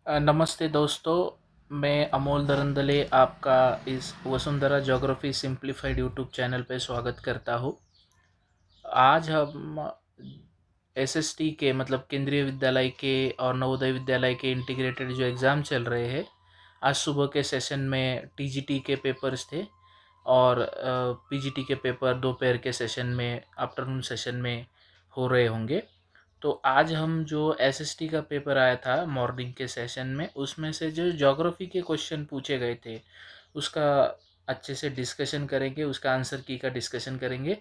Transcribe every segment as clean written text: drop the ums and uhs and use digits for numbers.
नमस्ते दोस्तों, मैं अमोल दरंदले आपका इस Vasundhara geography simplified YouTube channel पे स्वागत करता हूँ। आज हम एसएसटी के मतलब केंद्रीय विद्यालय के और नवोदय विद्यालय के इंटीग्रेटेड जो एग्ज़ाम चल रहे हैं, आज सुबह के सेशन में टीजीटी के पेपर्स थे और पीजीटी के पेपर दोपहर के सेशन में आफ्टरनून सेशन में हो रहे होंगे। तो आज हम जो एसएसटी का पेपर आया था मॉर्निंग के सेशन में, उसमें से जो ज्योग्राफी के क्वेश्चन पूछे गए थे उसका अच्छे से डिस्कशन करेंगे, उसका आंसर की का डिस्कशन करेंगे।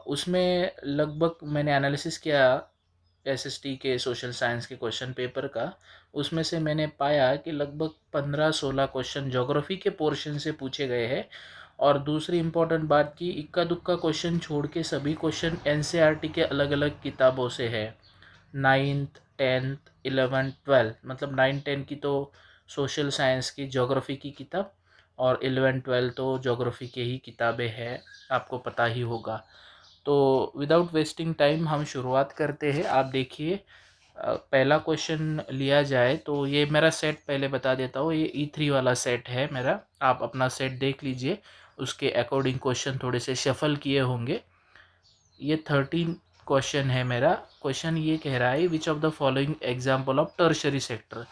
उसमें लगभग मैंने एनालिसिस किया एसएसटी के सोशल साइंस के क्वेश्चन पेपर का। उसमें से मैंने पाया कि लगभग 15-16 क्वेश्चन ज्योग्राफी के पोर्शन से पूछे गए हैं और दूसरी इम्पोर्टेंट बात की इक्का दुक्का क्वेश्चन छोड़ के सभी क्वेश्चन एनसीईआरटी के अलग अलग किताबों से है। 9th 10th 11th 12th मतलब 9 10 की तो सोशल साइंस की ज्योग्राफी की किताब और 11 12 तो ज्योग्राफी के ही किताबें हैं, आपको पता ही होगा। तो विदाउट वेस्टिंग टाइम हम शुरुआत करते हैं। आप देखिए, पहला क्वेश्चन लिया जाए तो ये मेरा सेट पहले बता देता हूँ, ये E3 वाला सेट है मेरा। आप अपना सेट देख लीजिए, उसके अकॉर्डिंग क्वेश्चन थोड़े से शफल किए होंगे। ये 13 क्वेश्चन है मेरा। क्वेश्चन ये कह रहा है which of the following example of tertiary sector.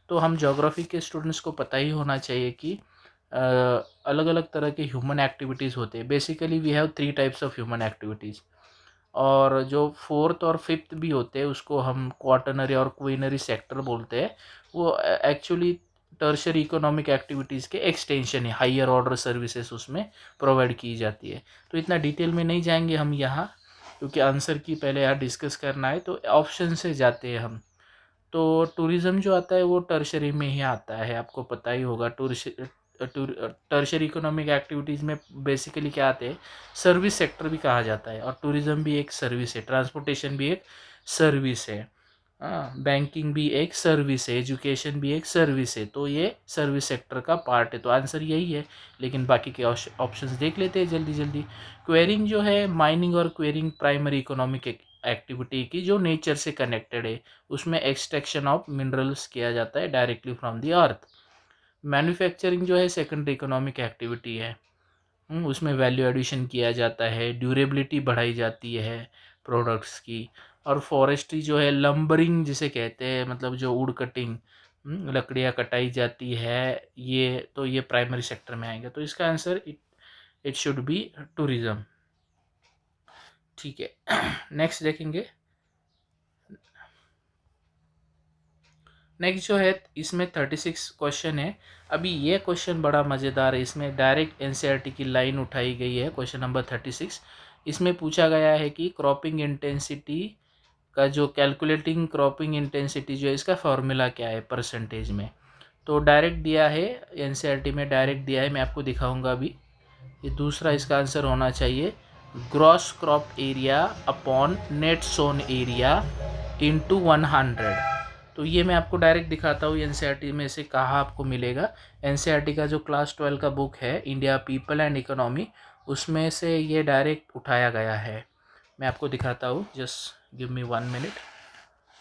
तो हम ज्योग्राफी के स्टूडेंट्स को पता ही होना चाहिए कि अलग अलग तरह के ह्यूमन एक्टिविटीज़ होते हैं। Basically we have 3 types of human activities और जो फोर्थ और फिफ्थ भी होते हैं उसको हम क्वाटरनरी और क्वीनरी सेक्टर बोलते हैं। वो एक्चुअली टर्शरी इकोनॉमिक एक्टिविटीज़ के एक्सटेंशन है, हायर ऑर्डर सर्विसेज उसमें प्रोवाइड की जाती है। तो इतना डिटेल में नहीं जाएंगे हम यहाँ, क्योंकि आंसर की पहले यहाँ डिस्कस करना है। तो ऑप्शन से जाते हैं हम। तो टूरिज़्म जो आता है वो टर्शरी में ही आता है, आपको पता ही होगा। टर्शरी इकोनॉमिक एक्टिविटीज़ में बेसिकली क्या आते हैं, सर्विस सेक्टर भी कहा जाता है और टूरिज़्म भी एक सर्विस है, ट्रांसपोर्टेशन भी एक सर्विस है, हाँ, बैंकिंग भी एक सर्विस है, एजुकेशन भी एक सर्विस है। तो ये सर्विस सेक्टर का पार्ट है, तो आंसर यही है। लेकिन बाकी के ऑप्शंस देख लेते हैं जल्दी जल्दी। क्वेरिंग जो है, माइनिंग और क्वेरिंग प्राइमरी इकोनॉमिक एक्टिविटी की जो नेचर से कनेक्टेड है। उसमें एक्सट्रैक्शन ऑफ मिनरल्स किया जाता है directly from the earth. Manufacturing जो है सेकेंडरी इकोनॉमिक एक्टिविटी है। उसमें वैल्यू एडिशन किया जाता है, ड्यूरेबिलिटी बढ़ाई जाती है प्रोडक्ट्स की। और फॉरेस्ट्री जो है, लंबरिंग जिसे कहते हैं, मतलब जो वुड कटिंग, लकड़ियाँ कटाई जाती है, ये प्राइमरी सेक्टर में आएंगे। तो इसका answer it should be tourism. ठीक है। नेक्स्ट देखेंगे। नेक्स्ट जो है, इसमें 36 क्वेश्चन है। अभी ये क्वेश्चन बड़ा मज़ेदार है, इसमें डायरेक्ट एनसीईआरटी की लाइन उठाई गई है। क्वेश्चन नंबर 36 इसमें पूछा गया है कि क्रॉपिंग इंटेंसिटी का जो कैलकुलेटिंग क्रॉपिंग इंटेंसिटी जो है, इसका फॉर्मूला क्या है परसेंटेज में। तो डायरेक्ट दिया है, एनसीईआरटी में डायरेक्ट दिया है, मैं आपको दिखाऊंगा अभी। ये दूसरा इसका आंसर होना चाहिए, gross crop area upon net sown area into 100। तो ये मैं आपको डायरेक्ट दिखाता हूँ, एनसीईआरटी में से कहाँ आपको मिलेगा। एनसीईआरटी का जो क्लास 12 का बुक है, इंडिया पीपल एंड इकोनॉमी, उसमें से ये डायरेक्ट उठाया गया है। मैं आपको दिखाता हूँ, just give me 1 minute,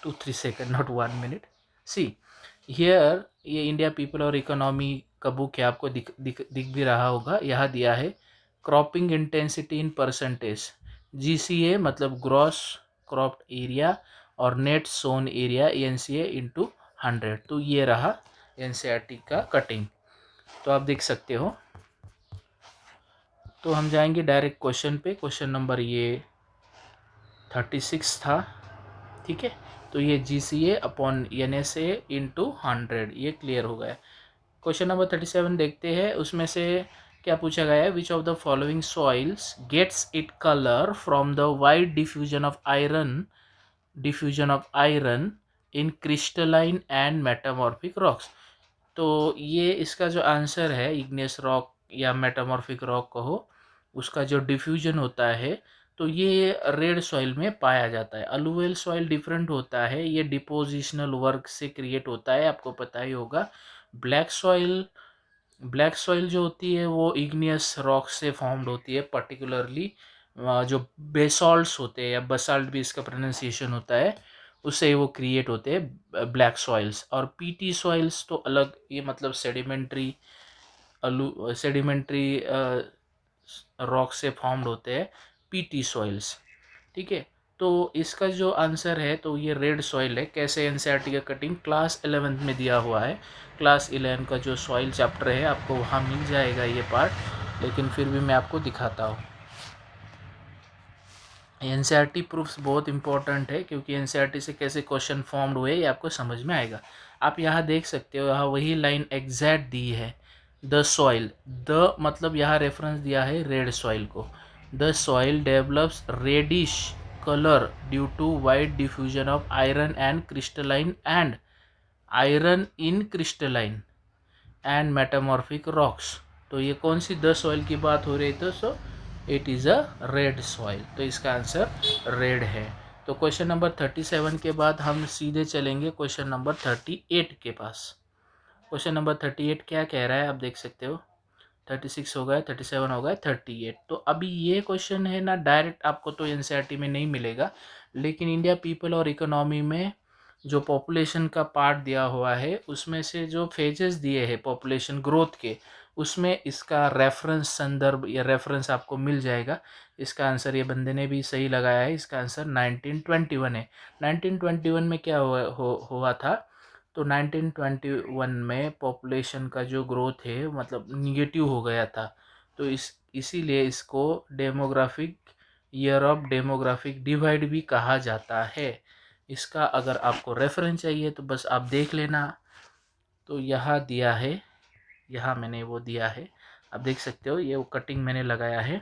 2-3 second, not 1 minute. See here, ये इंडिया पीपल और इकोनॉमी का बुक है, आपको दिख भी रहा होगा। यहाँ दिया है cropping intensity in percentage, GCA मतलब ग्रॉस क्रॉप्ड एरिया और net sown area NCA into 100। तो ये रहा एनसीईआरटी का कटिंग, तो आप देख सकते हो। तो हम जाएंगे डायरेक्ट क्वेश्चन पे। क्वेश्चन नंबर ये 36 था, ठीक है। तो ये G C A upon N S A into 100, ये क्लियर हो गया। क्वेश्चन नंबर 37 देखते हैं। उसमें से क्या पूछा गया है, which of the following soils gets it colour from the wide diffusion of iron in crystalline and metamorphic rocks. तो ये इसका जो आंसर है, इग्नियस रॉक या मेटामॉर्फिक रॉक कहो, उसका जो डिफ्यूजन होता है तो ये रेड सॉइल में पाया जाता है। अलुवियल सॉइल डिफरेंट होता है, ये डिपोजिशनल वर्क से क्रिएट होता है, आपको पता ही होगा। ब्लैक सॉइल ब्लैक सॉइल जो होती है वो इग्नियस रॉक से फॉर्म्ड होती है, पर्टिकुलरली जो बेसॉल्ट्स होते हैं, या बसाल्ट भी इसका प्रोनाउंसिएशन होता है, उससे वो क्रिएट होते हैं ब्लैक सॉइल्स। और पीटी सॉइल्स तो अलग, ये मतलब सेडिमेंट्री रॉक से फॉर्म्ड होते हैं पीटी सॉइल्स। ठीक है, तो इसका जो आंसर है तो ये रेड सॉइल है। कैसे एनसीईआरटी का कटिंग क्लास 11th में दिया हुआ है। क्लास 11 का जो सॉइल चैप्टर है आपको वहाँ मिल जाएगा ये पार्ट, लेकिन फिर भी मैं आपको दिखाता हूँ। एनसीईआरटी प्रूफ्स बहुत इंपॉर्टेंट है, क्योंकि एनसीईआरटी से कैसे क्वेश्चन फॉर्म्ड हुए ये आपको समझ में आएगा। आप यहाँ देख सकते हो, यहाँ वही लाइन एग्जैक्ट दी है। द सॉइल, द मतलब यहाँ रेफरेंस दिया है रेड सॉइल को। The soil develops reddish colour due to wide diffusion of iron in crystalline and metamorphic rocks. तो ये कौन सी द सॉइल की बात हो रही है? तो so it is a red soil, तो इसका आंसर रेड है। तो क्वेश्चन नंबर 37 के बाद हम सीधे चलेंगे क्वेश्चन नंबर 38 के पास। क्वेश्चन नंबर 38 क्या कह रहा है आप देख सकते हो। 36 हो गया, 37 हो गया, 38। तो अभी ये क्वेश्चन है ना, डायरेक्ट आपको तो एनसीईआरटी में नहीं मिलेगा, लेकिन इंडिया पीपल और इकोनॉमी में जो पॉपुलेशन का पार्ट दिया हुआ है उसमें से जो फेजेस दिए हैं पॉपुलेशन ग्रोथ के, उसमें इसका रेफरेंस संदर्भ या रेफरेंस आपको मिल जाएगा। इसका आंसर ये बंदे ने भी सही लगाया है, इसका आंसर 1921 है। 1921 में क्या हुआ था? तो 1921 में पॉपुलेशन का जो ग्रोथ है मतलब निगेटिव हो गया था। तो इसीलिए इसको demographic year of demographic divide भी कहा जाता है। इसका अगर आपको रेफरेंस चाहिए तो बस आप देख लेना। तो यहाँ दिया है, यहाँ मैंने वो दिया है, आप देख सकते हो, ये वो कटिंग मैंने लगाया है।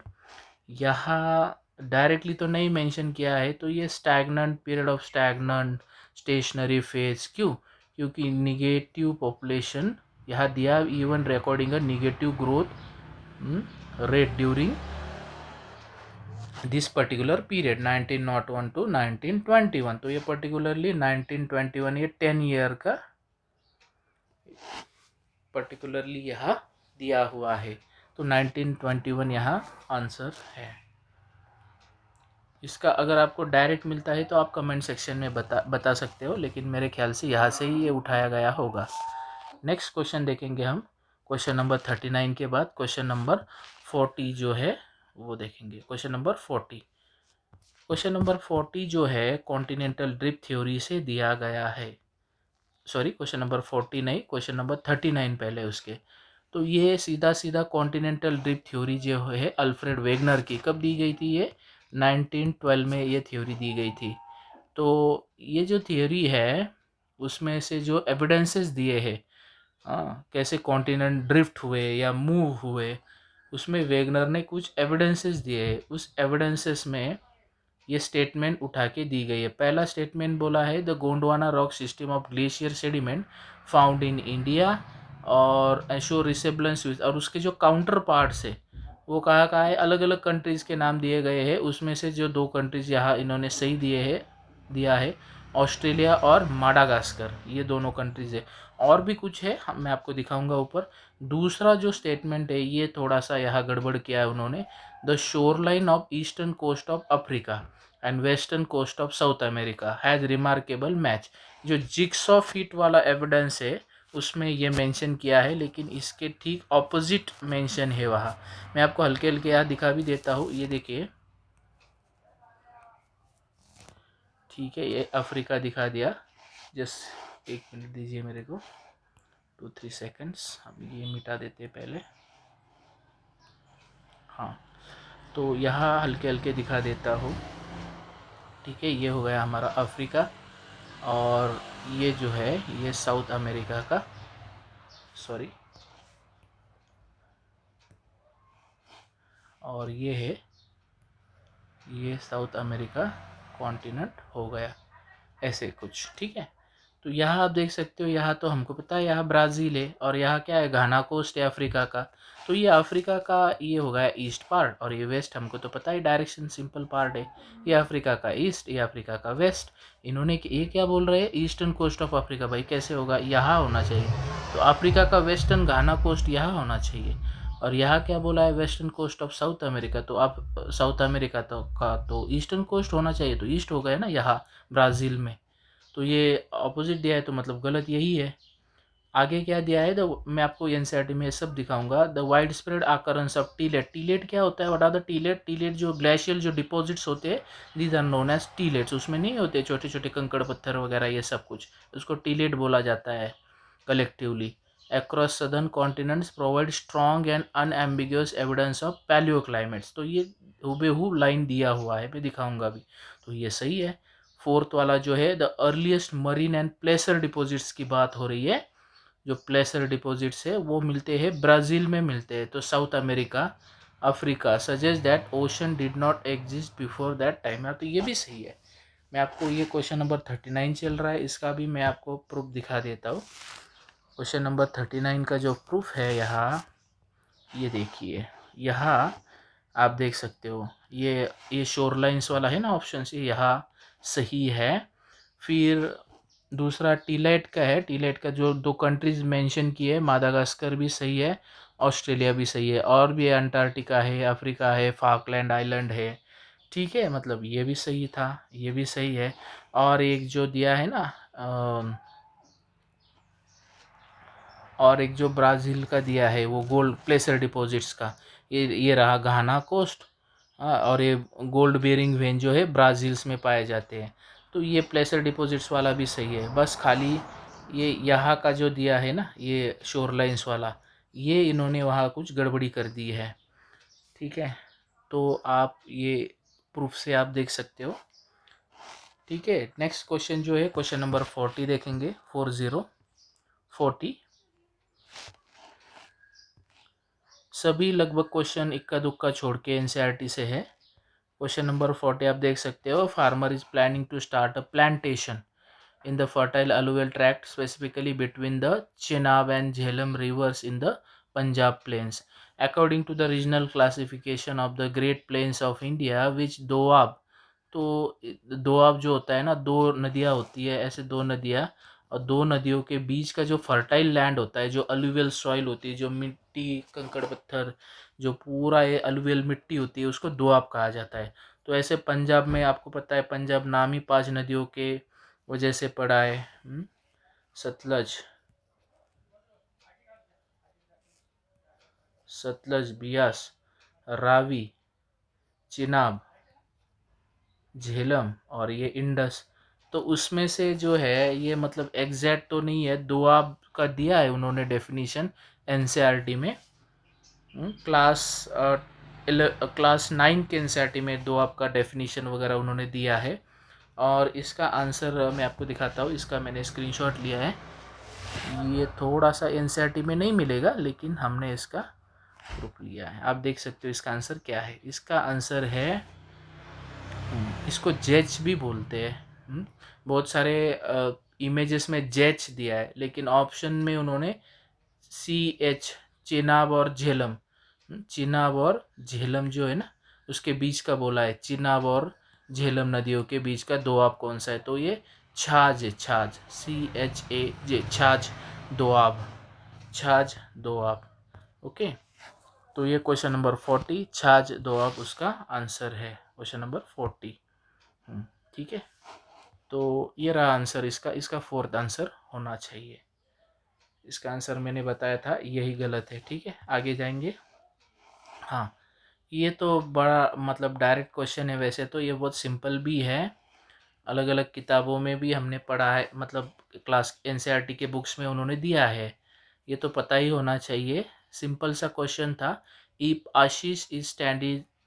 यहाँ डायरेक्टली तो नहीं मेंशन किया है, तो ये stagnant period of stagnant stationary phase, क्यों? क्योंकि निगेटिव पॉपुलेशन यहाँ दिया, even recording a negative growth rate during this particular period 1901 to 1921। तो ये पर्टिकुलरली 1921, ये 10 ईयर का पर्टिकुलरली यहाँ दिया हुआ है। तो 1921 यहाँ आंसर है। इसका अगर आपको डायरेक्ट मिलता है तो आप कमेंट सेक्शन में बता सकते हो, लेकिन मेरे ख्याल से यहाँ से ही ये उठाया गया होगा। नेक्स्ट क्वेश्चन देखेंगे हम। क्वेश्चन नंबर 39 के बाद क्वेश्चन नंबर 40 जो है वो देखेंगे। क्वेश्चन नंबर 40, क्वेश्चन नंबर 40 जो है कॉन्टिनेंटल ड्रिफ्ट थ्योरी से दिया गया है। सॉरी, क्वेश्चन नंबर 40 नहीं, क्वेश्चन नंबर 39 पहले उसके। तो ये सीधा सीधा कॉन्टिनेंटल ड्रिफ्ट थ्योरी जो है अल्फ्रेड वेगनर की, कब दी गई थी? ये 1912 में ये थ्योरी दी गई थी। तो ये जो थ्योरी है उसमें से जो एविडेंसेस दिए हैं, कैसे कॉन्टिनेंट ड्रिफ्ट हुए या मूव हुए, उसमें वेगनर ने कुछ एविडेंसेस दिए हैं। उस एविडेंसेस में ये स्टेटमेंट उठा के दी गई है। पहला स्टेटमेंट बोला है the Gondwana rock system of glacier sediment found in India और एशो रिसेबलेंस विथ, और उसके जो काउंटर पार्ट्स है वो कहाँ है, अलग अलग कंट्रीज़ के नाम दिए गए हैं। उसमें से जो 2 कंट्रीज़ यहाँ इन्होंने सही दिया है ऑस्ट्रेलिया और माडागास्कर, ये दोनों कंट्रीज़ है। और भी कुछ है, मैं आपको दिखाऊंगा ऊपर। दूसरा जो स्टेटमेंट है ये थोड़ा सा यहाँ गड़बड़ किया है उन्होंने। The shoreline of eastern coast of Africa and western coast of South America has remarkable match. जो जिक्सॉ फिट वाला एविडेंस है उसमें ये मेंशन किया है, लेकिन इसके ठीक ऑपोजिट मेंशन है वहाँ। मैं आपको हल्के हल्के यहाँ दिखा भी देता हूँ, ये देखिए। ठीक है, ये अफ्रीका दिखा दिया। जस्ट एक मिनट दीजिए मेरे को, 2-3 सेकंड्स। अब ये मिटा देते हैं पहले। हाँ, तो यहाँ हल्के हल्के दिखा देता हूँ। ठीक है, ये हो गया हमारा अफ्रीका, और ये जो है ये साउथ अमेरिका का, सॉरी, और ये है, ये साउथ अमेरिका कॉन्टिनेंट हो गया, ऐसे कुछ। ठीक है, तो यहाँ आप देख सकते हो, यहाँ तो हमको पता है यहाँ ब्राज़ील है, और यहाँ क्या है, घाना कोस्ट है अफ्रीका का। तो ये अफ्रीका का ये हो गया ईस्ट पार्ट, और ये वेस्ट, हमको तो पता है डायरेक्शन सिंपल पार्ट है। ये अफ्रीका का ईस्ट, ये अफ्रीका का वेस्ट। इन्होंने ये क्या बोल रहे हैं, ईस्टर्न कोस्ट ऑफ अफ्रीका। भाई कैसे होगा, यहाँ होना चाहिए। तो अफ्रीका का वेस्टर्न घाना कोस्ट यहाँ होना चाहिए, और यहाँ क्या बोला है, western coast of South America. तो आप साउथ अमेरिका तो ईस्टर्न कोस्ट होना चाहिए, तो ईस्ट हो गया ना यहाँ ब्राज़ील में। तो ये ऑपोजिट दिया है तो मतलब गलत यही है। आगे क्या दिया है, मैं आपको एनसीईआरटी में ये सब दिखाऊंगा। The wide spread occurrence of tillite. Tillite क्या होता है, what are the tillite? Tillite जो ग्लेशियल जो डिपॉजिट्स होते हैं, these are known as tillites. उसमें नहीं होते छोटे छोटे कंकड़ पत्थर वगैरह ये सब कुछ, उसको टीलेट बोला जाता है collectively. Across southern continents provide strong and unambiguous evidence of palaeo climates. तो ये हुबेहू लाइन दिया हुआ है, मैं दिखाऊंगा भी, तो ये सही है। फोर्थ वाला जो है, the earliest marine and प्लेसर deposits की बात हो रही है। जो प्लेसर डिपॉजिट्स है वो मिलते हैं ब्राज़ील में मिलते हैं, तो south America, Africa. Suggest that ocean did not exist before that time. तो ये भी सही है। मैं आपको ये क्वेश्चन नंबर 39 चल रहा है, इसका भी मैं आपको प्रूफ दिखा देता हूँ। क्वेश्चन नंबर 39 का जो प्रूफ है यहाँ, ये देखिए, यहाँ आप देख सकते हो, ये शोर लाइन्स वाला है ना ऑप्शन, ये यहाँ सही है। फिर दूसरा टीलेट का है। टीलेट का जो दो कंट्रीज मेंशन किए, मादागास्कर भी सही है, ऑस्ट्रेलिया भी सही है, और भी अंटार्कटिका है, अफ्रीका है, फाकलैंड आइलैंड है। ठीक है, मतलब ये भी सही था, ये भी सही है। और एक जो दिया है ना, और एक जो ब्राज़ील का दिया है वो गोल्ड प्लेसर डिपॉजिट्स का, ये रहा घाना कोस्ट। और ये गोल्ड बेरिंग वेन जो है ब्राज़ील्स में पाए जाते हैं। तो ये प्लेसर डिपॉजिट्स वाला भी सही है। बस खाली ये यहाँ का जो दिया है ना, ये शोर लाइन्स वाला, ये इन्होंने वहाँ कुछ गड़बड़ी कर दी है। ठीक है, तो आप ये प्रूफ से आप देख सकते हो। ठीक है, नेक्स्ट क्वेश्चन जो है क्वेश्चन नंबर 40 देखेंगे, 40। सभी लगभग क्वेश्चन इक्का दुक्का छोड़ के एनसीईआरटी से है। क्वेश्चन नंबर 40 आप देख सकते हो, farmer is planning to start a plantation in the fertile alluvial tract specifically between the Chenab and Jhelum rivers in the Punjab plains. According to the regional classification of the Great Plains of India, which Doab, तो दोआब जो होता है ना, दो नदियाँ होती है, ऐसे दो नदियाँ, और दो नदियों के बीच का जो फर्टाइल लैंड होता है, जो अलुवियल सॉइल होती है, जो मिट्टी कंकड़ पत्थर, जो पूरा ये अलुवियल मिट्टी होती है, उसको दोआब कहा जाता है। तो ऐसे पंजाब में आपको पता है, पंजाब नाम ही 5 नदियों के वजह से पड़ा है। सतलज, बियास, रावी, चिनाब, झेलम और ये इंडस। तो उसमें से जो है ये मतलब एग्जैक्ट तो नहीं है, दोआब का दिया है उन्होंने डेफिनेशन एनसीईआरटी में। क्लास क्लास 9 के एनसीईआरटी में दोआब का डेफिनेशन वगैरह उन्होंने दिया है। और इसका आंसर मैं आपको दिखाता हूँ, इसका मैंने स्क्रीनशॉट लिया है। ये थोड़ा सा एनसीईआरटी में नहीं मिलेगा, लेकिन हमने इसका प्रूफ लिया है। आप देख सकते हो इसका आंसर क्या है। इसका आंसर है, इसको जेच भी बोलते हैं। बहुत सारे इमेजेस में जेच दिया है, लेकिन ऑप्शन में उन्होंने CH, चिनाब और झेलम, चिनाब और झेलम जो है ना, उसके बीच का बोला है। चिनाब और झेलम नदियों के बीच का दोआब कौन सा है, तो ये छाछ है, छाछ, CHAJ, छाछ दोआब, छाछ दोआब। ओके, तो ये क्वेश्चन नंबर 40, छाछ दोआब उसका आंसर है, क्वेश्चन नंबर 40। ठीक है, तो ये रहा आंसर इसका, इसका फोर्थ आंसर होना चाहिए। इसका आंसर मैंने बताया था, यही गलत है। ठीक है, आगे जाएंगे। हाँ, ये तो बड़ा मतलब डायरेक्ट क्वेश्चन है, वैसे तो ये बहुत सिंपल भी है, अलग अलग किताबों में भी हमने पढ़ा है, मतलब क्लास एनसीईआरटी के बुक्स में उन्होंने दिया है, ये तो पता ही होना चाहिए। सिंपल सा क्वेश्चन था। If Ashish is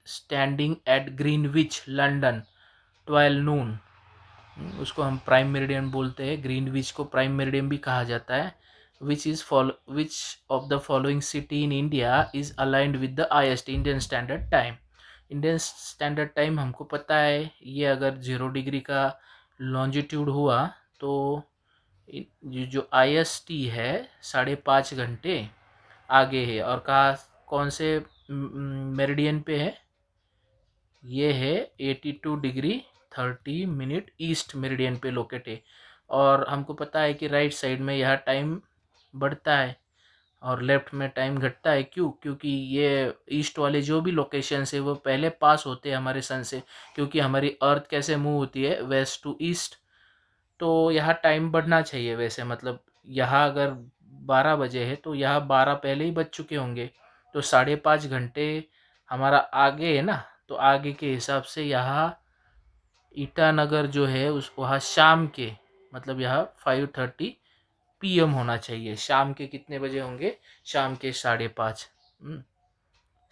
standing at Greenwich London 12 नून, उसको हम प्राइम मेरिडियन बोलते हैं, ग्रीनविच को प्राइम मेरिडियन भी कहा जाता है। Which of the following city in India is aligned with the IST, Indian standard time. Indian standard time हमको पता है, ये अगर 0 डिग्री का लॉन्जिट्यूड हुआ तो ये जो IST है 5.5 घंटे आगे है। और कहा कौन से मेरिडियन पे है, ये है 82 डिग्री 30 मिनट ईस्ट मेरिडियन पे लोकेट है। और हमको पता है कि राइट साइड में यह टाइम बढ़ता है और लेफ्ट में टाइम घटता है। क्यों? क्योंकि ये ईस्ट वाले जो भी लोकेशंस है वो पहले पास होते हैं हमारे सन से, क्योंकि हमारी अर्थ कैसे मूव होती है, वेस्ट टू ईस्ट, तो यहाँ टाइम बढ़ना चाहिए वैसे, मतलब यहाँ अगर 12 बजे है तो यहाँ 12 पहले ही बज चुके होंगे, तो 5.5 घंटे हमारा आगे है ना। तो आगे के हिसाब से यहाँ ईटानगर जो है उस वहाँ शाम के, मतलब यहाँ 5:30 PM होना चाहिए। शाम के कितने बजे होंगे? शाम के 5:30।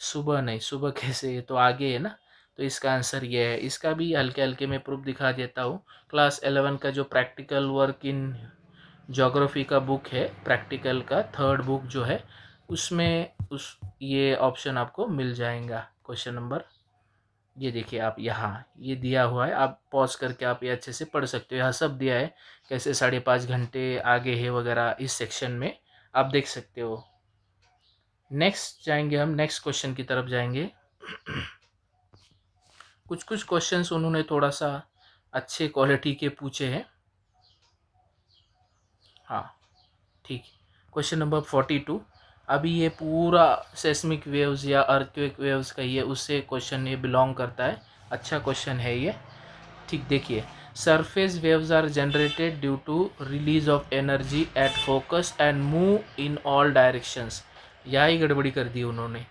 सुबह नहीं, सुबह कैसे, ये तो आगे है ना। तो इसका आंसर ये है। इसका भी हल्के हल्के में प्रूफ दिखा देता हूँ। क्लास 11 का जो प्रैक्टिकल वर्क इन ज्योग्राफी का बुक है, प्रैक्टिकल का थर्ड बुक जो है, उसमें उस ये ऑप्शन आपको मिल जाएगा। क्वेश्चन नंबर, ये देखिए आप, यहाँ ये दिया हुआ है, आप पॉज करके आप ये अच्छे से पढ़ सकते हो। यहाँ सब दिया है, कैसे 5.5 घंटे आगे है वगैरह, इस सेक्शन में आप देख सकते हो। नेक्स्ट जाएंगे हम, नेक्स्ट क्वेश्चन की तरफ जाएंगे। कुछ कुछ क्वेश्चंस उन्होंने थोड़ा सा अच्छे क्वालिटी के पूछे हैं। हाँ ठीक। Question number 42। अभी ये पूरा सेस्मिक वेव्स या अर्थक्वेक वेव्स का ये उससे क्वेश्चन ये बिलोंग करता है। अच्छा क्वेश्चन है ये। ठीक, देखिए, surface waves are generated due to release of energy at focus and move in all directions. यहाँ ही गड़बड़ी कर दी उन्होंने।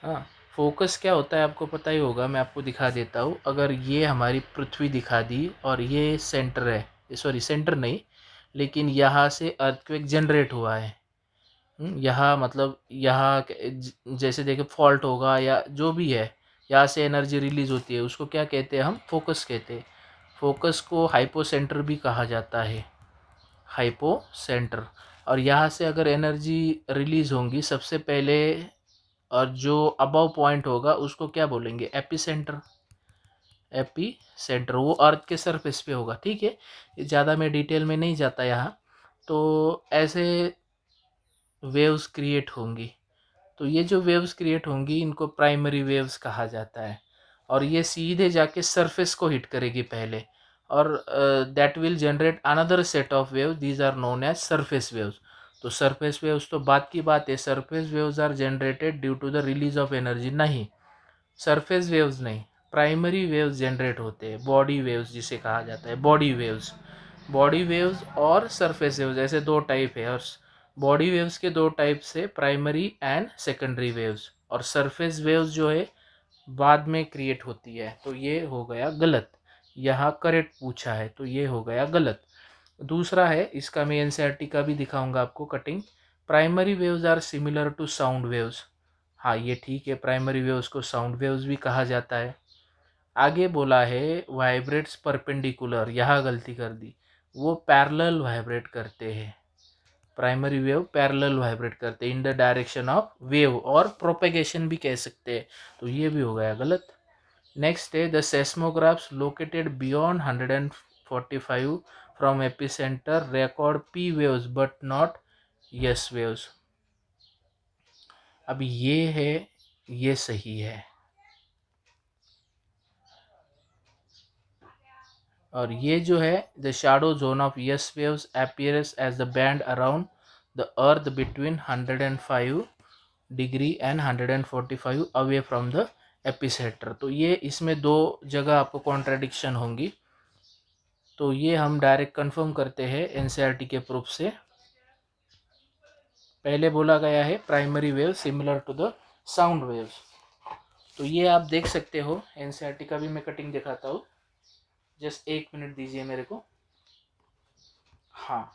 हाँ, फोकस क्या होता है आपको पता ही होगा, मैं आपको दिखा देता हूँ। अगर ये हमारी पृथ्वी दिखा दी और ये सेंटर है, सॉरी सेंटर नहीं, लेकिन यहाँ से अर्थक्वेक जनरेट हुआ है। यहाँ मतलब यहाँ जैसे देखिए फॉल्ट होगा या जो भी है, यहाँ से एनर्जी रिलीज होती है, उसको क्या कहते हैं? हम फोकस कहते हैं। फोकस को हाइपोसेंटर भी कहा जाता है, हाइपोसेंटर। और यहाँ से अगर एनर्जी रिलीज होंगी सबसे पहले, और जो अबव पॉइंट होगा उसको क्या बोलेंगे? एपिसेंटर। एपिसेंटर वो अर्थ के सरफेस पे होगा। ठीक है, ज़्यादा मैं डिटेल में नहीं जाता यहाँ। तो ऐसे वेव्स क्रिएट होंगी। तो ये जो वेव्स क्रिएट होंगी इनको प्राइमरी वेव्स कहा जाता है। और ये सीधे जाके सरफेस को हिट करेगी पहले, और that will generate another set of waves, these are known as surface waves. तो सरफेस वेव्स तो बात की बात है, surface waves are generated due to the release of energy. नहीं, सरफेस वेव्स नहीं, प्राइमरी वेव्स जनरेट होते हैं, बॉडी वेव्स जिसे कहा जाता है, बॉडी वेव्स। बॉडी वेव्स और सरफेस वेव्स ऐसे दो टाइप है, और बॉडी वेव्स के दो टाइप से, प्राइमरी एंड सेकेंडरी वेव्स। और सरफेस वेव्स जो है बाद में क्रिएट होती है। तो ये हो गया गलत। यहाँ करेक्ट पूछा है तो ये हो गया गलत। दूसरा है, इसका मैं एनसीईआरटी का भी दिखाऊंगा आपको cutting. Primary waves are similar to sound waves. हाँ ये ठीक है, प्राइमरी वेव्स को साउंड वेव्स भी कहा जाता है। आगे बोला है वाइब्रेट्स परपेंडिकुलर, यहाँ गलती कर दी, वो पैरेलल वाइब्रेट करते हैं। प्राइमरी वेव पैरेलल वाइब्रेट करते हैं in the direction of wave, और प्रोपेगेशन भी कह सकते हैं। तो ये भी हो गया गलत। नेक्स्ट है, the seismographs located beyond 145 from epicentre record P waves but not S waves. अब ये है, ये सही है, और ये जो है, the shadow zone of S waves appears as the band around the earth between 105 degree and 145 away from the epicentre. तो ये इसमें दो जगह आपको कॉन्ट्राडिक्शन होंगी, तो ये हम डायरेक्ट कंफर्म करते हैं एनसीईआरटी के प्रूफ से। पहले बोला गया है primary wave similar to the sound waves. तो ये आप देख सकते हो, एनसीईआरटी का भी मैं कटिंग दिखाता हूँ। जस्ट 1 मिनट दीजिए मेरे को। हाँ,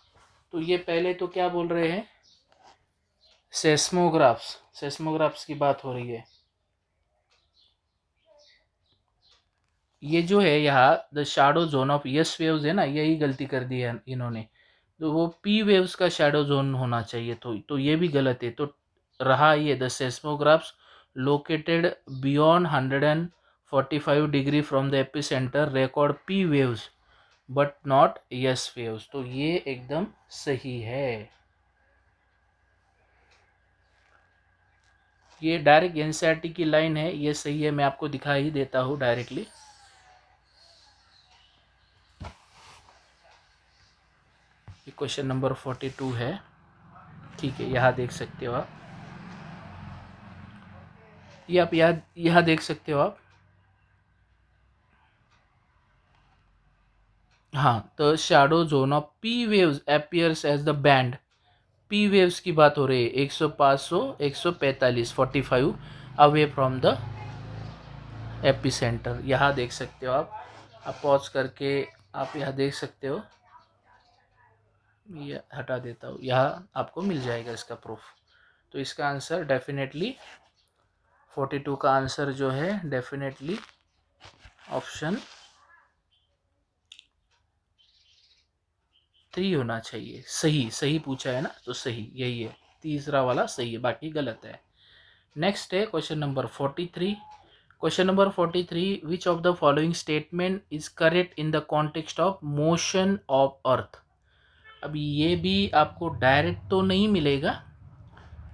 तो ये पहले तो क्या बोल रहे हैं? सेस्मोग्राफ्स, सेस्मोग्राफ्स की बात हो रही है। ये जो है यहाँ the shadow zone of S waves है ना, यही गलती कर दी है इन्होंने। तो वो पी वेव्स का शैडो जोन होना चाहिए, तो ये भी गलत है। तो रहा ये, the seismographs located beyond 145 degree from the epicentre record P waves but not S waves. तो ये एकदम सही है। ये डायरेक्ट एनसीईआरटी की लाइन है, ये सही है, मैं आपको दिखा ही देता हूँ डायरेक्टली। ये क्वेश्चन नंबर 42 है। ठीक है, यहाँ देख सकते हो आप, ये आप यहाँ देख सकते हो आप। हाँ, the shadow zone of P waves appears as the band. P waves की बात हो रही है, 100, 500, 145, 45 away from the epicentre. यहाँ देख सकते हो आप पॉज करके आप यहाँ देख सकते हो। ये हटा देता हूँ, यहाँ आपको मिल जाएगा इसका प्रूफ। तो इसका आंसर डेफिनेटली 42 का आंसर जो है डेफिनेटली ऑप्शन 3 होना चाहिए। सही सही पूछा है ना, तो सही यही है, तीसरा वाला सही है, बाकी गलत है। नेक्स्ट है question number 43। Question number 43, which of the following statement is correct in the context of motion of earth. अब ये भी आपको डायरेक्ट तो नहीं मिलेगा,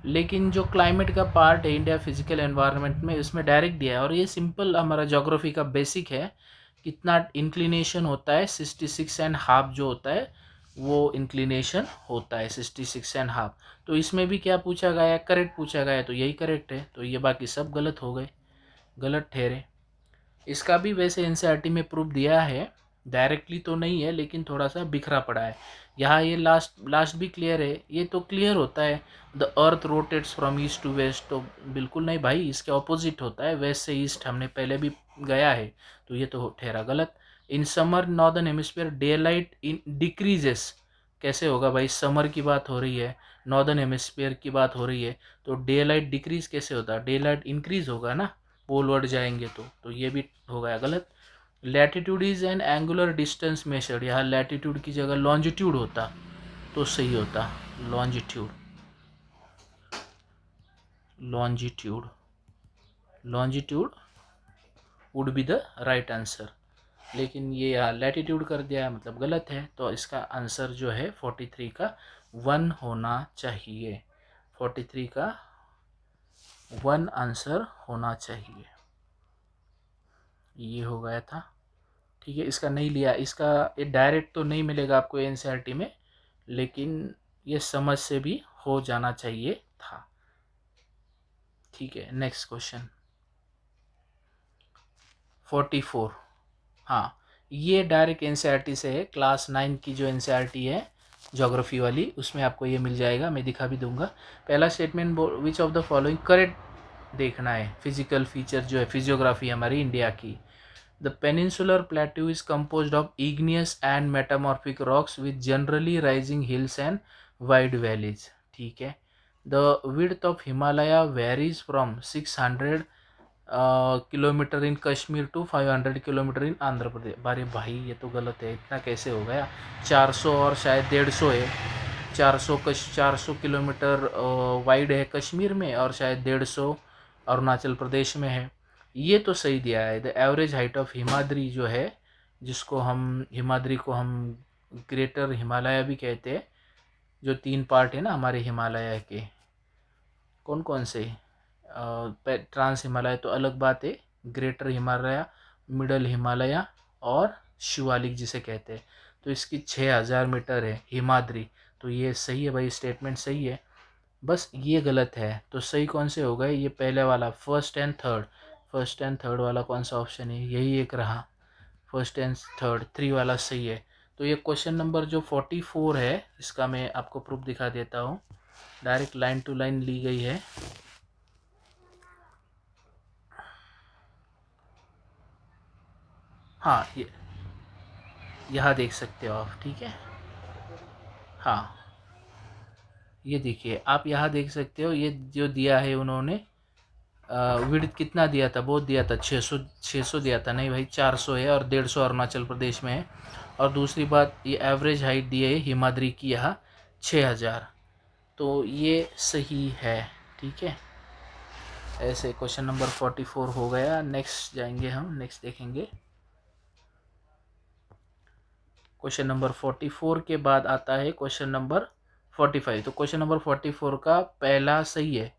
लेकिन जो क्लाइमेट का पार्ट है इंडिया फिजिकल एनवायरनमेंट में, इसमें डायरेक्ट दिया है। और ये सिंपल हमारा ज्योग्राफी का बेसिक है, कितना इंक्लिनेशन होता है, 66.5 जो होता है वो इंक्लिनेशन होता है 66.5। तो इसमें भी क्या पूछा गया है, करेक्ट पूछा गया है, तो यही करेक्ट है। तो ये बाकी सब गलत हो गए, गलत ठहरे। इसका भी वैसे एनसीईआरटी में प्रूफ दिया है, डायरेक्टली तो नहीं है लेकिन थोड़ा सा बिखरा पड़ा है। यहाँ ये लास्ट लास्ट भी क्लियर है, ये तो क्लियर होता है the earth rotates from east to west, तो बिल्कुल नहीं भाई, इसके ऑपोजिट होता है, वेस्ट से ईस्ट, हमने पहले भी गया है, तो ये तो ठहरा गलत। In summer northern hemisphere day light in decreases, कैसे होगा भाई, समर की बात हो रही है, नॉर्दर्न हेमिस्फीयर की बात हो रही है, तो डे लाइट डिक्रीज कैसे होता है, डे लाइट इंक्रीज होगा ना, पोलवर्ड जाएंगे तो ये भी हो गया गलत। Latitude is an angular distance measured, यहाँ लैटिट्यूड की जगह लॉन्जिट्यूड होता तो सही होता, longitude, longitude, longitude would be the right answer. लेकिन ये यहाँ लैटिट्यूड कर दिया है, मतलब गलत है। तो इसका आंसर जो है 43 का 1 होना चाहिए, 43 का 1 आंसर होना चाहिए। ये हो गया था, ठीक है। इसका नहीं लिया, इसका ये डायरेक्ट तो नहीं मिलेगा आपको एनसीईआरटी में, लेकिन ये समझ से भी हो जाना चाहिए था, ठीक है। Next question 44। हाँ, ये डायरेक्ट एनसीईआरटी से है, क्लास 9 की जो एनसीईआरटी है ज्योग्राफी वाली, उसमें आपको ये मिल जाएगा, मैं दिखा भी दूंगा। पहला statement, which of the following correct देखना है, फिजिकल फीचर जो है फिजियोग्राफी हमारी इंडिया की। The peninsular plateau is composed of igneous and metamorphic rocks with generally rising hills and wide valleys, ठीक है। The width of Himalaya varies from 600 kilometre in Kashmir to 500 kilometre in Andhra Pradesh. अरे भाई ये तो गलत है, इतना कैसे हो गया, 400 और शायद 150 है, 400 किलोमीटर वाइड है कश्मीर में, और शायद 150 अरुणाचल प्रदेश में है। ये तो सही दिया है। The average height of Himadri जो है, जिसको हम हिमाद्री को हम ग्रेटर हिमालय भी कहते हैं, जो 3 पार्ट है ना हमारे हिमालय के, कौन कौन से, ट्रांस हिमालय तो अलग बात है, ग्रेटर हिमालय, मिडल हिमालय और शिवालिक जिसे कहते हैं, तो इसकी 6000 मीटर है हिमाद्री। तो ये सही है भाई, स्टेटमेंट सही है, बस ये गलत है। तो सही कौन से हो गए, ये पहले वाला first and third, first and third वाला कौन सा ऑप्शन है, यही एक रहा, फर्स्ट एंड थर्ड, 3 वाला सही है। तो ये क्वेश्चन नंबर जो 44 है, इसका मैं आपको प्रूफ दिखा देता हूँ, डायरेक्ट लाइन टू लाइन ली गई है। हाँ, ये यहाँ देख सकते हो आप, ठीक है। हाँ, ये देखिए आप यहाँ देख सकते हो, ये जो दिया है उन्होंने, विड्थ कितना दिया था, बहुत दिया था, 600 दिया था, नहीं भाई 400 है, और 150 अरुणाचल प्रदेश में है। और दूसरी बात, ये एवरेज हाइट दी है हिमाद्री की यहाँ 6000, तो ये सही है, ठीक है। ऐसे क्वेश्चन नंबर 44 हो गया। नेक्स्ट जाएंगे हम, नेक्स्ट देखेंगे क्वेश्चन नंबर 44 के बाद आता है क्वेश्चन नंबर 45। तो क्वेश्चन नंबर 44 का पहला सही है,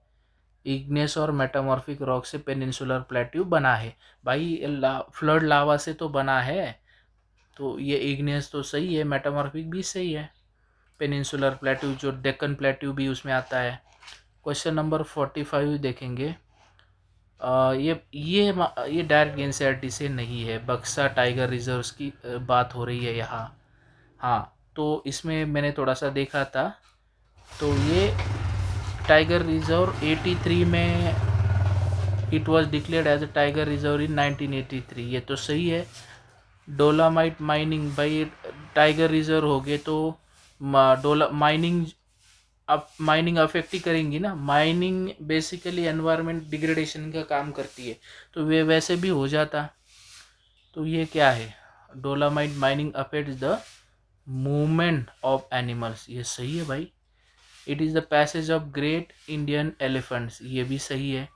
इग्नेस और मेटामॉर्फिक रॉक से पेनिनसुलर प्लेट्यू बना है। भाई फ्लड लावा से तो बना है, तो ये इग्नेस तो सही है, मेटामॉर्फिक भी सही है, पेनिनसुलर प्लेट्यू जो डेक्कन प्लेट्यू भी उसमें आता है। क्वेश्चन नंबर 45 देखेंगे, ये डायरेक्ट एनसीईआरटी से नहीं है। बक्सा टाइगर रिजर्व्स की बात हो रही है यहाँ। हाँ, तो इसमें मैंने थोड़ा सा देखा था, तो ये टाइगर रिजर्व 83 में it was declared as a tiger reserve in 1983। ये तो सही है। डोलामाइट माइनिंग, भाई टाइगर रिजर्व हो गए तो डोला माइनिंग, अब माइनिंग अफेक्ट ही करेंगी ना। माइनिंग बेसिकली एनवायरनमेंट डिग्रेडेशन का काम करती है, तो वे वैसे भी हो जाता। तो ये क्या है, dolomite mining affects the movement of animals, ये सही है भाई। It is the passage of great Indian elephants, ये भी सही है।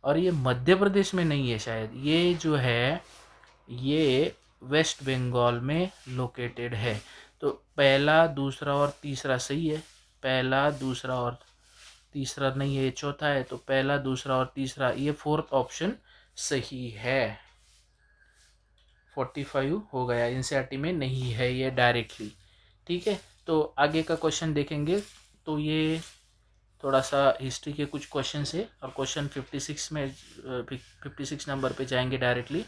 और ये मध्य प्रदेश में नहीं है शायद, ये जो है ये वेस्ट बंगाल में लोकेटेड है। तो पहला, दूसरा और तीसरा सही है। पहला, दूसरा और तीसरा नहीं है, ये चौथा है। तो पहला, दूसरा और तीसरा, ये फोर्थ ऑप्शन सही है। 45 हो गया, एनसीईआरटी में नहीं है ये डायरेक्टली। ठीक है, तो आगे का क्वेश्चन देखेंगे। तो ये थोड़ा सा हिस्ट्री के कुछ क्वेश्चन है, और क्वेश्चन 56 में 56 नंबर पे जाएंगे डायरेक्टली।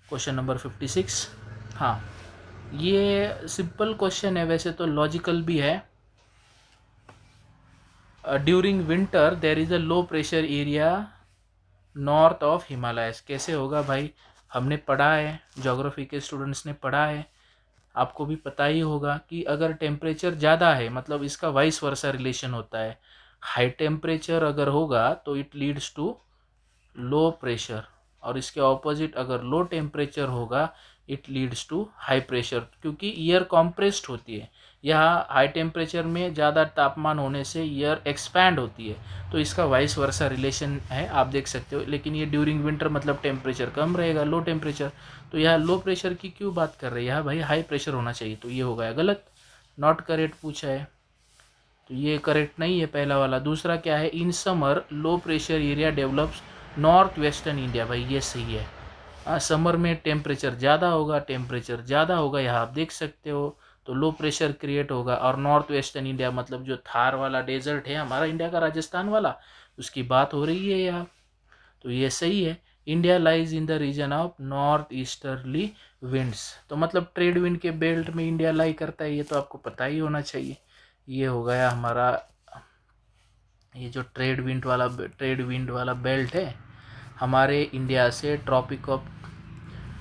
क्वेश्चन नंबर 56, हाँ, ये सिंपल क्वेश्चन है, वैसे तो लॉजिकल भी है। During winter there is a low pressure area north of Himalayas, कैसे होगा भाई? हमने पढ़ा है, ज्योग्राफी के स्टूडेंट्स ने पढ़ा है, आपको भी पता ही होगा कि अगर टेम्परेचर ज़्यादा है, मतलब इसका वाइस वर्सा रिलेशन होता है। हाई टेम्परेचर अगर होगा तो it leads to low pressure, और इसके ऑपोजिट अगर लो टेम्परेचर होगा it leads to high pressure, क्योंकि एयर कॉम्प्रेस्ड होती है। यहाँ हाई टेम्परेचर में ज़्यादा तापमान होने से एयर एक्सपैंड होती है, तो इसका वाइस वर्सा रिलेशन है, आप देख सकते हो। लेकिन ये ड्यूरिंग विंटर मतलब टेम्परेचर कम रहेगा, लो टेम्परेचर, तो यहाँ लो प्रेशर की क्यों बात कर रहे हैं? यहाँ भाई हाई प्रेशर होना चाहिए, तो ये हो गया गलत, नॉट करेक्ट पूछा है, तो ये करेक्ट नहीं है पहला वाला। दूसरा क्या है, in summer low pressure area develops north western India, भाई ये सही है। समर में टेम्परेचर ज़्यादा होगा, टेम्परेचर ज़्यादा होगा यहाँ आप देख सकते हो, तो लो प्रेशर क्रिएट होगा। और नॉर्थ वेस्टर्न इंडिया मतलब जो थार वाला डेजर्ट है हमारा इंडिया का, राजस्थान वाला, उसकी बात हो रही है यहाँ, तो ये सही है। India lies in the region of north easterly winds, तो मतलब ट्रेड विंड के बेल्ट में इंडिया लाई करता है, ये तो आपको पता ही होना चाहिए। ये हो गया हमारा, ये जो ट्रेड विंड वाला बेल्ट है हमारे इंडिया से ट्रॉपिक ऑफ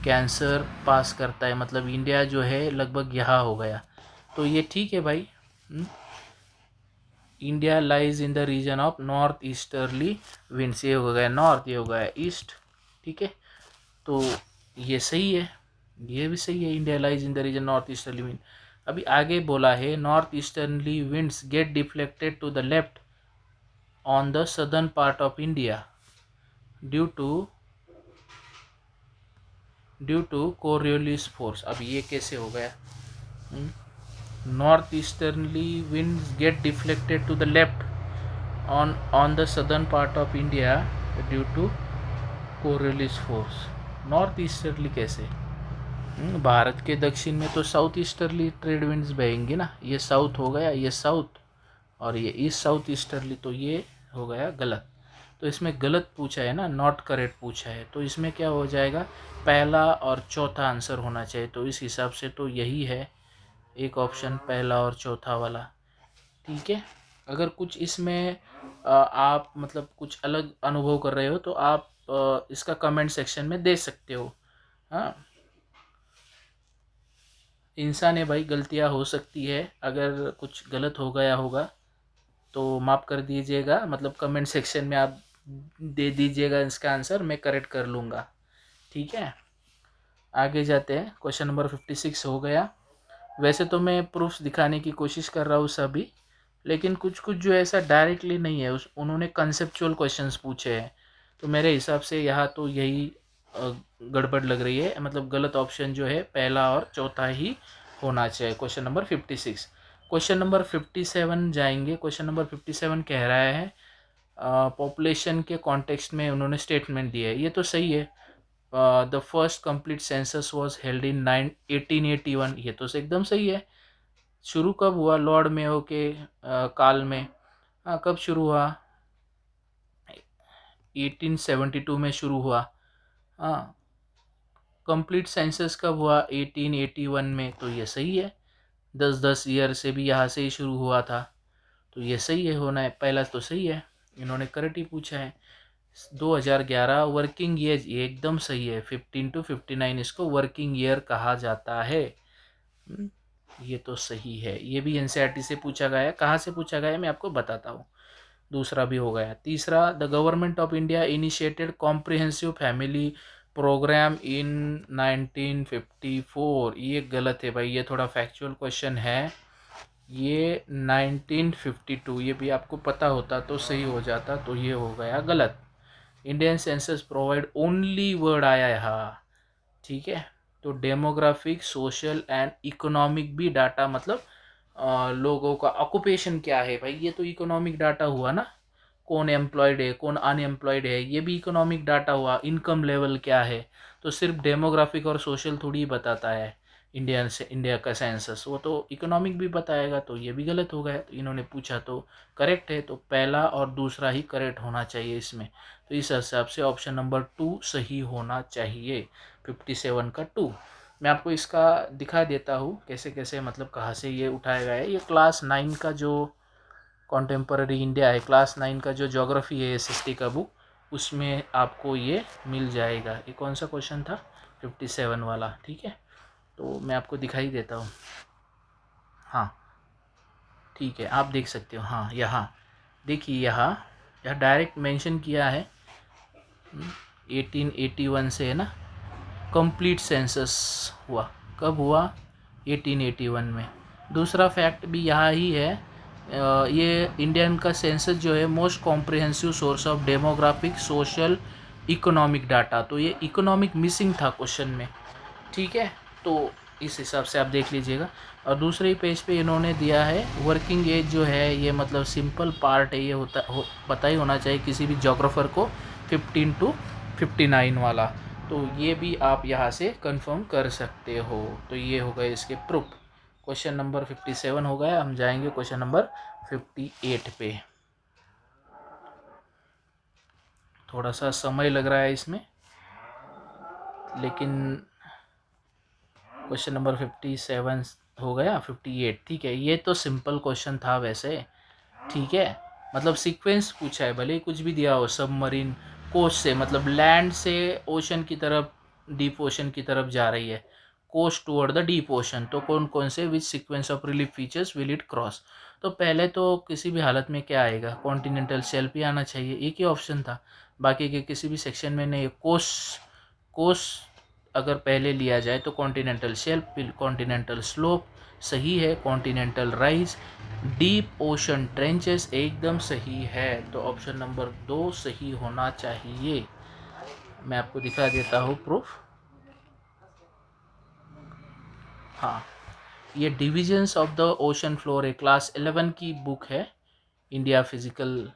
कैंसर पास करता है, मतलब इंडिया जो है लगभग यहाँ हो गया, तो ये ठीक है भाई। India lies in the region of north easterly winds, ये हो गया नॉर्थ, ये हो गया ईस्ट, ठीक है, तो ये सही है, ये भी सही है, India lies in the region north easterly wind. अभी आगे बोला है north easterly winds get deflected to the left on the southern part of India due to Coriolis force. अब ये कैसे हो गया? North easterly winds get deflected to the left on the southern part of India due to Coriolis force. North easterly कैसे? भारत के दक्षिण में तो साउथ ईस्टर्ली ट्रेड विंड्स बहेंगे ना, ये साउथ हो गया, ये साउथ, और ये ईस्ट साउथ ईस्टर्ली, तो ये हो गया गलत। तो इसमें गलत पूछा है ना, नॉट करेक्ट पूछा है, तो इसमें क्या हो जाएगा, पहला और चौथा आंसर होना चाहिए। तो इस हिसाब से तो यही है, एक ऑप्शन पहला और चौथा वाला, ठीक है। अगर कुछ इसमें आप मतलब कुछ अलग अनुभव कर रहे हो तो आप इसका कमेंट सेक्शन में दे सकते हो। हाँ, इंसान है भाई, गलतियाँ हो सकती है, अगर कुछ गलत हो गया होगा तो माफ़ कर दीजिएगा, मतलब कमेंट सेक्शन में आप दे दीजिएगा इसका आंसर, मैं करेक्ट कर लूँगा, ठीक है। आगे जाते हैं, क्वेश्चन नंबर 56 हो गया। वैसे तो मैं प्रूफ्स दिखाने की कोशिश कर रहा हूँ सभी, लेकिन कुछ कुछ जो ऐसा डायरेक्टली नहीं है, उस उन्होंने कंसेप्चुअल क्वेश्चंस पूछे हैं, तो मेरे हिसाब से यहाँ तो यही गड़बड़ लग रही है, मतलब गलत ऑप्शन जो है पहला और चौथा ही होना चाहिए, क्वेश्चन नंबर 56। क्वेश्चन नंबर 57 जाएंगे। क्वेश्चन नंबर 57 कह रहा है पॉपुलेशन के कॉन्टेक्स्ट में उन्होंने स्टेटमेंट दिया है, ये तो सही है। The first complete census was held in 1881, ये तो एकदम सही है। शुरू कब हुआ? लॉर्ड मेयो के काल में। कब शुरू हुआ? 1872 में शुरू हुआ। हाँ, कंप्लीट सेंसस कब हुआ? 1881 में। तो ये सही है। 10-10 ईयर से भी यहाँ से ही शुरू हुआ था, तो ये सही है, होना है पहला तो सही है। इन्होंने करेक्ट ही पूछा है। 2011 वर्किंग ईयर, ये एकदम सही है। 15 to 59 इसको वर्किंग ईयर कहा जाता है। ये तो सही है। ये भी एनसीईआरटी से पूछा गया है। कहाँ से पूछा गया है मैं आपको बताता हूँ। दूसरा भी हो गया। तीसरा, the government of India initiated comprehensive family programme in 1954। ये गलत है भाई, ये थोड़ा फैक्चुअल क्वेश्चन है। ये 1952, ये भी आपको पता होता तो सही हो जाता, तो ये हो गया गलत। Indian census provide only word आया है, हाँ ठीक है। तो डेमोग्राफिक, सोशल एंड इकोनॉमिक भी डाटा, मतलब लोगों का ऑक्यूपेशन क्या है भाई, ये तो इकोनॉमिक डाटा हुआ ना। कौन एम्प्लॉयड है, कौन अनएम्प्लॉयड है, ये भी इकोनॉमिक डाटा हुआ। इनकम लेवल क्या है, तो सिर्फ डेमोग्राफिक और सोशल थोड़ी बताता है इंडिया का सेंसस, वो तो इकोनॉमिक भी बताएगा। तो ये भी गलत हो गया। तो इन्होंने पूछा तो करेक्ट है, तो पहला और दूसरा ही करेक्ट होना चाहिए इसमें। तो इस हिसाब से ऑप्शन नंबर 2 सही होना चाहिए। 57 का 2। मैं आपको इसका दिखा देता हूँ कैसे कैसे, मतलब कहाँ से ये उठाया गया है। ये क्लास 9 का जो कॉन्टेम्पररी इंडिया है, क्लास 9 का जो ज्योग्राफी है एसएसटी का बुक, उसमें आपको ये मिल जाएगा। ये कौन सा क्वेश्चन था? 57 वाला, ठीक है। तो मैं आपको दिखाई देता हूँ। हाँ ठीक है, आप देख सकते हो। हाँ यहाँ देखिए, यहाँ डायरेक्ट मेंशन किया है 1881 से, है ना। कंप्लीट सेंसस हुआ कब हुआ? 1881 में। दूसरा फैक्ट भी यहाँ ही है। ये इंडियन का सेंसस जो है most comprehensive source of demographic, social, economic data. तो ये इकोनॉमिक मिसिंग था क्वेश्चन में, ठीक है। तो इस हिसाब से आप देख लीजिएगा। और दूसरे पेज पे इन्होंने दिया है वर्किंग एज जो है, ये मतलब सिंपल पार्ट है, ये पता ही होना चाहिए किसी भी जोग्राफर को, 15 to 59 वाला। तो ये भी आप यहाँ से कंफर्म कर सकते हो। तो ये हो गए इसके प्रूफ। क्वेश्चन नंबर 57 हो गया। हम जाएंगे क्वेश्चन नंबर 58 पे। थोड़ा सा समय लग रहा है इसमें, लेकिन क्वेश्चन नंबर 57 हो गया। 58, ठीक है। ये तो सिंपल क्वेश्चन था वैसे, ठीक है। मतलब सीक्वेंस पूछा है, भले ही कुछ भी दिया हो। सबमरीन कोस्ट से, मतलब लैंड से ओशन की तरफ, डीप ओशन की तरफ जा रही है, coast toward the deep ocean, तो कौन कौन से which sequence of relief features will it cross. तो पहले तो किसी भी हालत में क्या आएगा? कॉन्टिनेंटल शेल्फ ही आना चाहिए, एक ही ऑप्शन था। बाकी के किसी भी सेक्शन में नहीं। कोस्ट कोस्ट अगर पहले लिया जाए तो कॉन्टिनेंटल शेल्फ, कॉन्टिनेंटल स्लोप सही है, continental rise, deep ocean trenches एकदम सही है। तो ऑप्शन नंबर 2 सही होना चाहिए। मैं आपको दिखा देता हूँ प्रूफ। हाँ, ये divisions of the ocean floor है, क्लास 11 की बुक है। India physical,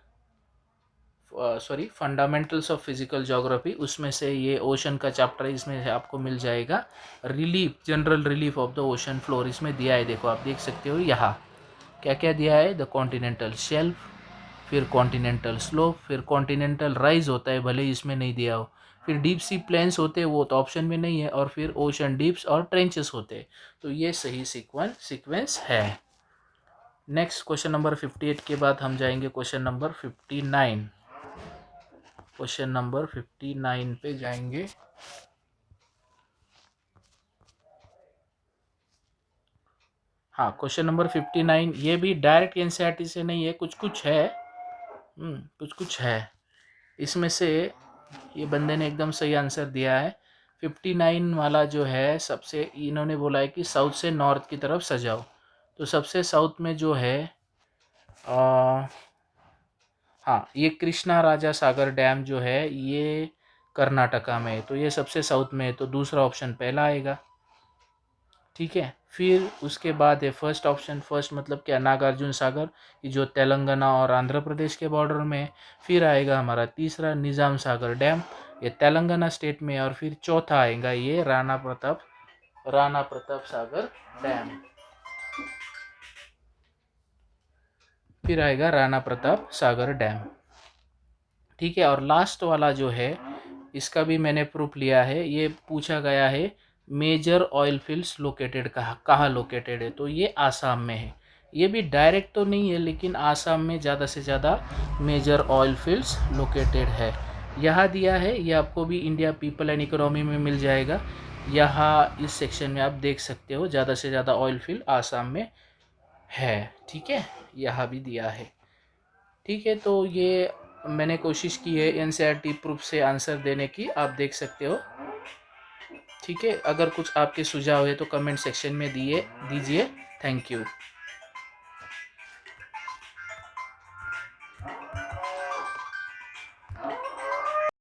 sorry, fundamentals of physical geography, उसमें से ये ओशन का चैप्टर है, इसमें से आपको मिल जाएगा। Relief, general relief of the ocean floor इसमें दिया है। देखो आप देख सकते हो यहाँ क्या क्या दिया है। द कॉन्टिनेंटल शेल्फ, फिर कॉन्टिनेंटल स्लोप, फिर कॉन्टिनेंटल राइज होता है, भले ही इसमें नहीं दिया हो। फिर डीप सी प्लेन्स होते हैं, वो तो ऑप्शन में नहीं है। और फिर ओशन डीप्स और ट्रेंचेस होते हैं। तो ये सही सीक्वेंस है। नेक्स्ट क्वेश्चन नंबर 58 के बाद हम जाएंगे क्वेश्चन नंबर 59। क्वेश्चन नंबर 59 पे जाएंगे। हाँ, क्वेश्चन नंबर 59 ये भी डायरेक्ट एनसीईआरटी से नहीं है, कुछ कुछ है। कुछ कुछ है इसमें से। ये बंदे ने एकदम सही आंसर दिया है। 59 वाला जो है, सबसे इन्होंने बोला है कि साउथ से नॉर्थ की तरफ सजाओ। तो सबसे साउथ में जो है, आ, हाँ, ये कृष्णा राजा सागर डैम जो है, ये कर्नाटका में है। तो ये सबसे साउथ में है, तो दूसरा ऑप्शन पहला आएगा, ठीक है। फिर उसके बाद है फर्स्ट ऑप्शन। फर्स्ट मतलब क्या? नागार्जुन सागर, ये जो तेलंगाना और आंध्र प्रदेश के बॉर्डर में है। फिर आएगा हमारा तीसरा निज़ाम सागर डैम, ये तेलंगाना स्टेट में है। और फिर चौथा आएगा ये राणा प्रताप सागर डैम। फिर आएगा राणा प्रताप सागर डैम, ठीक है। और लास्ट वाला जो है, इसका भी मैंने प्रूफ लिया है। ये पूछा गया है मेजर ऑयल फील्ड्स लोकेटेड कहाँ कहाँ लोकेटेड है, तो ये आसाम में है। ये भी डायरेक्ट तो नहीं है, लेकिन आसाम में ज़्यादा से ज़्यादा मेजर ऑयल फील्ड्स लोकेटेड है। यहाँ दिया है, ये आपको भी इंडिया पीपल एंड इकोनॉमी में मिल जाएगा। यहाँ इस सेक्शन में आप देख सकते हो ज़्यादा से ज़्यादा ऑयल फील्ड आसाम में है। ठीक है, यहाँ भी दिया है। ठीक है, तो ये मैंने कोशिश की है एनसीईआरटी प्रूफ से आंसर देने की, आप देख सकते हो। ठीक है, अगर कुछ आपके सुझाव है तो कमेंट सेक्शन में दीजिए। Thank you.